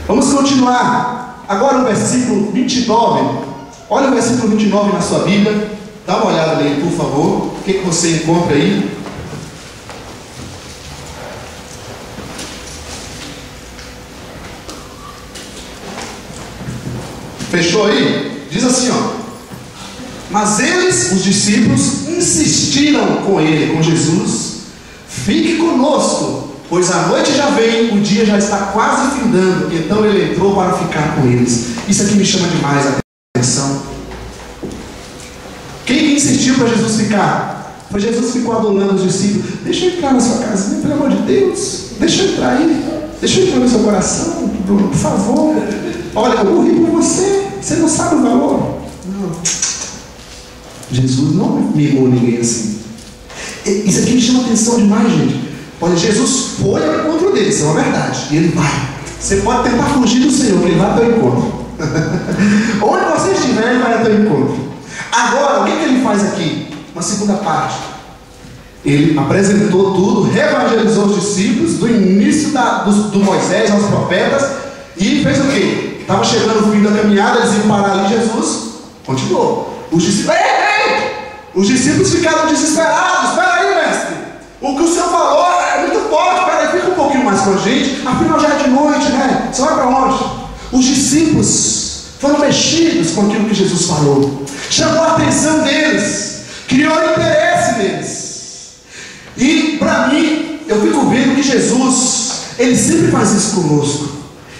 Vamos continuar. Agora o versículo 29. Olha o versículo 29 na sua Bíblia. Dá uma olhada nele, por favor. O que você encontra aí? Fechou aí? Diz assim, ó. Mas eles, os discípulos, insistiram com ele, com Jesus: fique conosco, pois a noite já vem, o dia já está quase findando. Então ele entrou para ficar com eles. Isso aqui me chama demais a atenção. Quem insistiu para Jesus ficar? Foi Jesus que ficou adorando os discípulos. Deixa eu entrar na sua casinha, pelo amor de Deus. Deixa eu entrar aí. Deixa eu entrar no seu coração, por favor. Olha, eu morri por você. Você não sabe o valor. Não. Jesus não mimou ninguém assim. Isso aqui me chama atenção demais, gente. Olha, Jesus foi ao encontro deles, isso é uma verdade. E ele vai. Você pode tentar fugir do Senhor, que ele vai ao teu encontro. Onde você estiver, ele vai ao teu encontro. Agora, o que ele faz aqui? Uma segunda parte. Ele apresentou tudo, reevangelizou os discípulos, do início do Moisés aos profetas, e fez o quê? Estava chegando o fim da caminhada, eles iam parar ali, Jesus continuou. Os discípulos, Os discípulos ficaram desesperados. Espera aí, mestre, o que o Senhor falou é muito forte. Espera aí, fica um pouquinho mais com a gente. Afinal já é de noite, né? Você vai para onde? Os discípulos foram mexidos com aquilo que Jesus falou. Chamou a atenção deles, criou interesse neles. E para mim, eu fico vendo que Jesus, ele sempre faz isso conosco.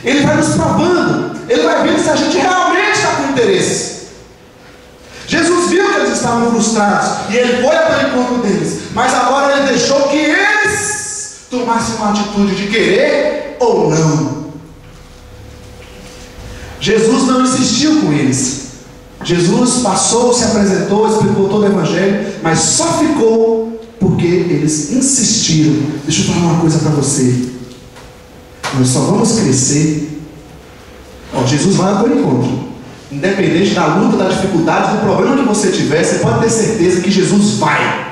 Ele vai nos provando. Ele vai vendo se a gente realmente está com interesse. Jesus viu que eles estavam frustrados e ele foi até o encontro deles. Mas agora ele deixou que eles tomassem uma atitude de querer ou não. Jesus não insistiu com eles. Jesus passou, se apresentou, explicou todo o evangelho, mas só ficou porque eles insistiram. Deixa eu falar uma coisa para você. Nós só vamos crescer. Jesus vai ao teu encontro. Independente da luta, da dificuldade, do problema que você tiver, você pode ter certeza que Jesus vai.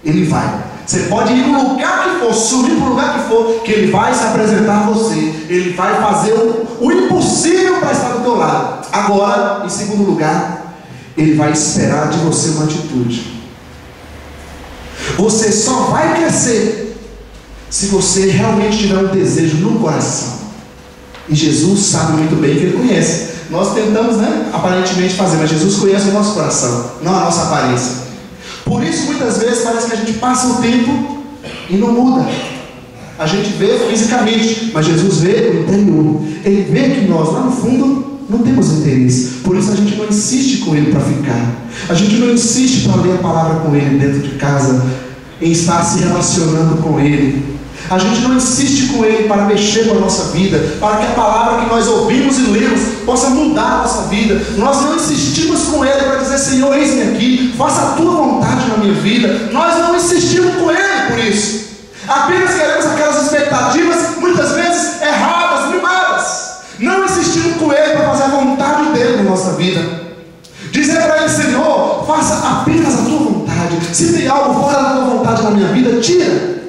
Ele vai. Você pode ir no lugar que for, subir para o lugar que for, que ele vai se apresentar a você. Ele vai fazer o impossível para estar do teu lado. Agora, em segundo lugar, ele vai esperar de você uma atitude. Você só vai crescer se você realmente tiver um desejo no coração. E Jesus sabe muito bem que ele conhece. Nós tentamos, aparentemente fazer, mas Jesus conhece o nosso coração, não a nossa aparência. Por isso, muitas vezes, parece que a gente passa o tempo e não muda. A gente vê fisicamente, mas Jesus vê o interior. Ele vê que nós, lá no fundo, não temos interesse. Por isso a gente não insiste com ele para ficar. A gente não insiste para ler a palavra com ele dentro de casa, em estar se relacionando com ele. A gente não insiste com Ele para mexer com a nossa vida, para que a palavra que nós ouvimos e lemos possa mudar a nossa vida. Nós não insistimos com Ele para dizer: Senhor, eis-me aqui, faça a Tua vontade na minha vida. Nós não insistimos com Ele por isso. Apenas queremos aquelas expectativas, muitas vezes erradas, mimadas. Não insistimos com Ele para fazer a vontade dEle na nossa vida. Dizer para Ele: Senhor, faça apenas a Tua vontade. Se tem algo fora da Tua vontade na minha vida, tira.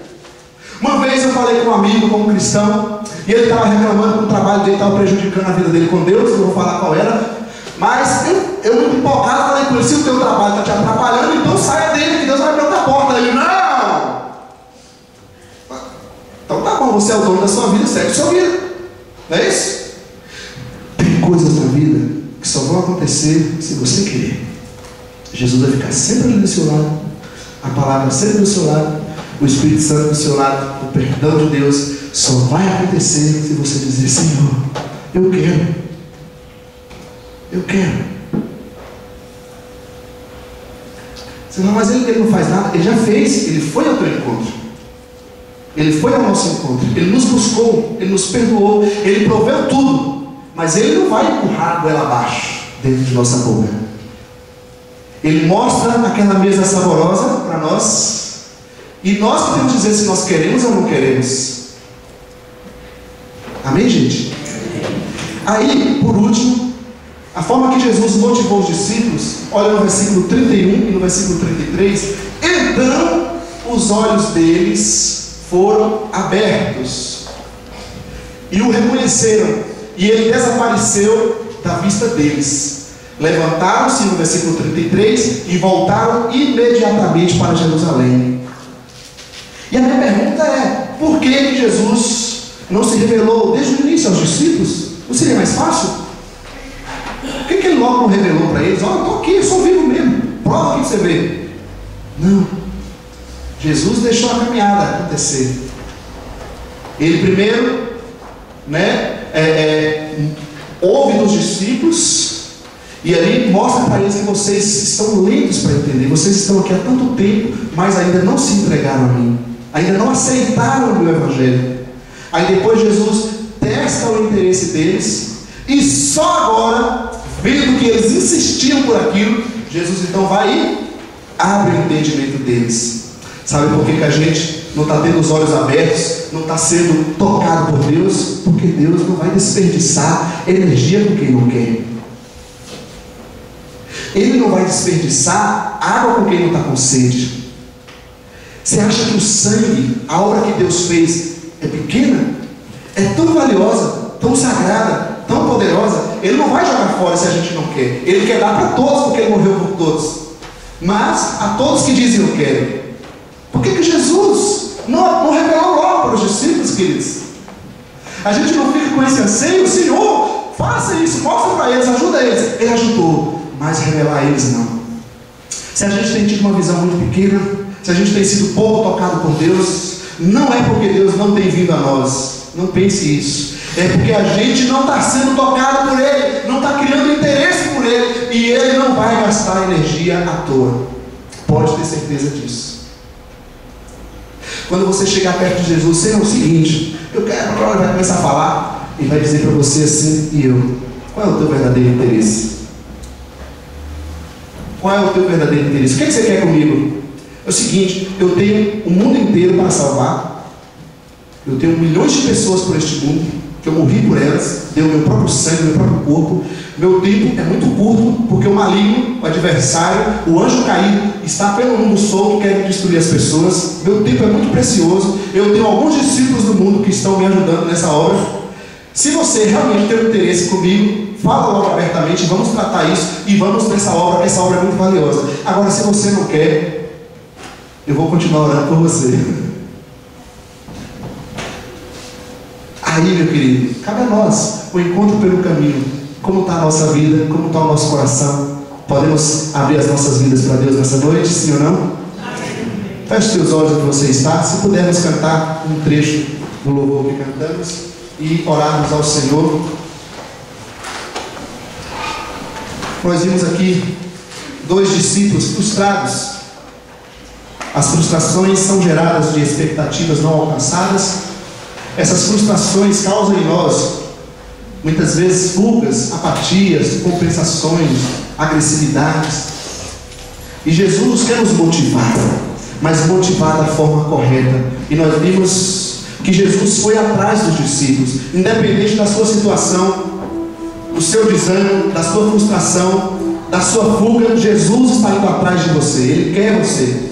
Uma vez eu falei com um amigo, com um cristão, e ele estava reclamando que o trabalho dele estava prejudicando a vida dele com Deus. Eu não vou falar qual era, mas eu muito empolgado falei com ele: se o teu trabalho está te atrapalhando, então saia dele, que Deus vai abrir outra porta. Ele: não! Então tá bom, você é o dono da sua vida, segue a sua vida. Não é isso? Tem coisas na vida que só vão acontecer se você querer. Jesus vai ficar sempre ali do seu lado, a palavra sempre do seu lado, o Espírito Santo do seu lado. O perdão de Deus só vai acontecer se você dizer: Senhor, eu quero. Eu quero. Senão, mas ele não faz nada. Ele já fez, ele foi ao teu encontro. Ele foi ao nosso encontro. Ele nos buscou, ele nos perdoou, ele proveu tudo. Mas ele não vai empurrar a goela abaixo dentro de nossa boca. Ele mostra aquela mesa saborosa para nós. E nós podemos dizer se nós queremos ou não queremos. Amém, gente? Aí, por último, a forma que Jesus motivou os discípulos, olha no versículo 31 e no versículo 33. Então os olhos deles foram abertos e o reconheceram, e ele desapareceu da vista deles. Levantaram-se, no versículo 33, e voltaram imediatamente para Jerusalém. E a minha pergunta é: por que Jesus não se revelou desde o início aos discípulos? Não seria mais fácil? Por que ele logo não revelou para eles? Olha, eu estou aqui, eu sou vivo mesmo, prova aqui que você vê. Não. Jesus deixou a caminhada acontecer. Ele primeiro, ouve dos discípulos, e ali mostra para eles que vocês estão lentos para entender. Vocês estão aqui há tanto tempo, mas ainda não se entregaram a mim, ainda não aceitaram o meu evangelho. Aí depois Jesus testa o interesse deles, e só agora, vendo que eles insistiam por aquilo, Jesus então vai e abre o entendimento deles. Sabe por que a gente não está tendo os olhos abertos, não está sendo tocado por Deus? Porque Deus não vai desperdiçar energia com quem não quer. Ele não vai desperdiçar água com quem não está com sede. Você acha que o sangue, a obra que Deus fez, é pequena? É tão valiosa, tão sagrada, tão poderosa. Ele não vai jogar fora se a gente não quer. Ele quer dar para todos, porque Ele morreu por todos. Mas a todos que dizem eu quero. Por que Jesus não revelou logo para os discípulos, queridos? A gente não fica com esse anseio: Senhor, faça isso, mostra para eles, ajuda eles. Ele ajudou, mas revelar a eles não. Se a gente tem tido uma visão muito pequena, se a gente tem sido pouco tocado por Deus, não é porque Deus não tem vindo a nós. Não pense isso. É porque a gente não está sendo tocado por Ele, não está criando interesse por Ele, e Ele não vai gastar energia à toa. Pode ter certeza disso. Quando você chegar perto de Jesus, seja o seguinte: eu quero, agora vai começar a falar e vai dizer para você assim: e eu? Qual é o teu verdadeiro interesse? Qual é o teu verdadeiro interesse? O que você quer comigo? É o seguinte: eu tenho o mundo inteiro para salvar, eu tenho milhões de pessoas por este mundo, que eu morri por elas, dei o meu próprio sangue, o meu próprio corpo. Meu tempo é muito curto, porque o maligno, o adversário, o anjo caído, está pelo mundo solto, querendo destruir as pessoas. Meu tempo é muito precioso. Eu tenho alguns discípulos do mundo que estão me ajudando nessa obra. Se você realmente tem um interesse comigo, fala logo abertamente, vamos tratar isso e vamos nessa obra, essa obra é muito valiosa. Agora, se você não quer, eu vou continuar orando por você. Aí, meu querido, cabe a nós o encontro pelo caminho. Como está a nossa vida? Como está o nosso coração? Podemos abrir as nossas vidas para Deus nessa noite, sim ou não? Feche os teus olhos onde você está. Se pudermos cantar um trecho do louvor que cantamos e orarmos ao Senhor. Nós vimos aqui dois discípulos frustrados. As frustrações são geradas de expectativas não alcançadas. Essas frustrações causam em nós, muitas vezes, fugas, apatias, compensações, agressividades. E Jesus quer nos motivar, mas motivar da forma correta. E nós vimos que Jesus foi atrás dos discípulos, independente da sua situação, do seu desânimo, da sua frustração, da sua fuga. Jesus está indo atrás de você, Ele quer você.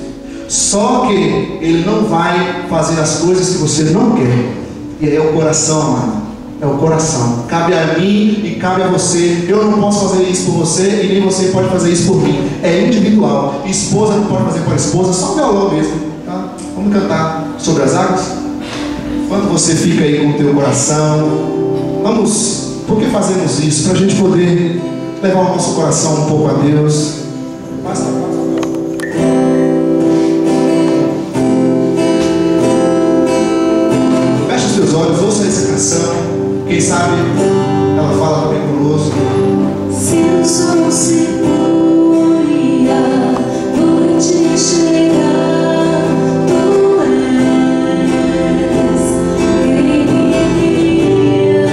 Só que Ele não vai fazer as coisas que você não quer. E aí é o coração, amado. É o coração. Cabe a mim e cabe a você. Eu não posso fazer isso por você e nem você pode fazer isso por mim. É individual. Esposa não pode fazer por esposa, só o violão mesmo, tá? Vamos cantar sobre as águas? Enquanto você fica aí com o teu coração, vamos, por que fazemos isso? Para a gente poder levar o nosso coração um pouco a Deus. Basta. Feche os teus olhos, ouça essa canção. Quem sabe ela fala também conosco. Se o sol se pôr e a noite chegar, tu és quem me guia.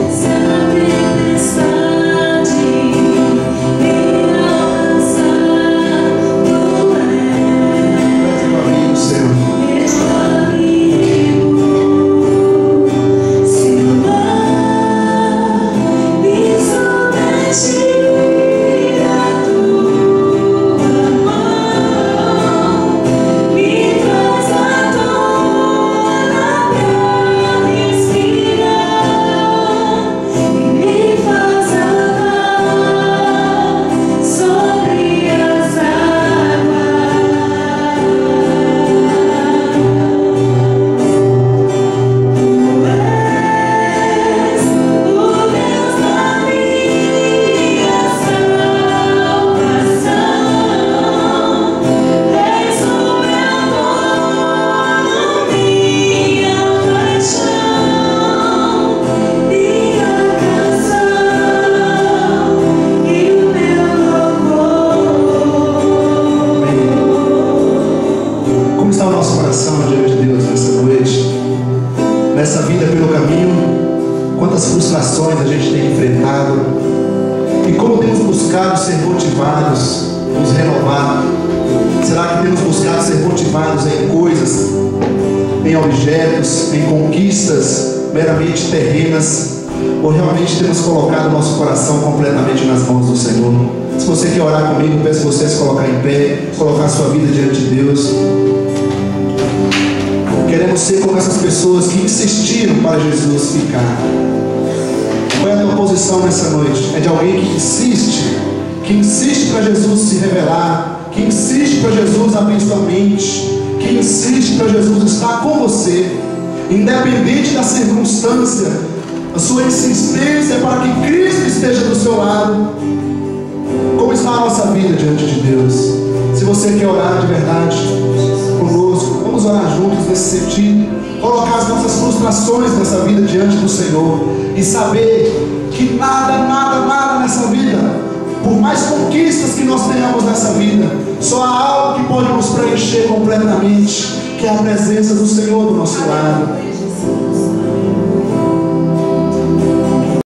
Se a tempestade me alcançar, tu és meu amigo seu. Nessa vida pelo caminho, quantas frustrações a gente tem enfrentado e como temos buscado ser motivados, nos renovar. Será que temos buscado ser motivados em coisas, em objetos, em conquistas meramente terrenas, ou realmente temos colocado nosso coração completamente nas mãos do Senhor? Se você quer orar comigo, peço você a se colocar em pé, colocar a sua vida diante de Deus. Queremos ser como essas pessoas que insistiram para Jesus ficar. Qual é a tua posição nessa noite? É de alguém que insiste para Jesus se revelar, que insiste para Jesus abrir sua mente, que insiste para Jesus estar com você, independente da circunstância. A sua insistência é para que Cristo esteja do seu lado. Como está a nossa vida diante de Deus? Se você quer orar de verdade conosco, vamos orar juntos nesse sentido. Colocar as nossas frustrações nessa vida diante do Senhor e saber que nada nessa vida, por mais conquistas que nós tenhamos nessa vida, só há algo que pode nos preencher completamente, que é a presença do Senhor do nosso lado.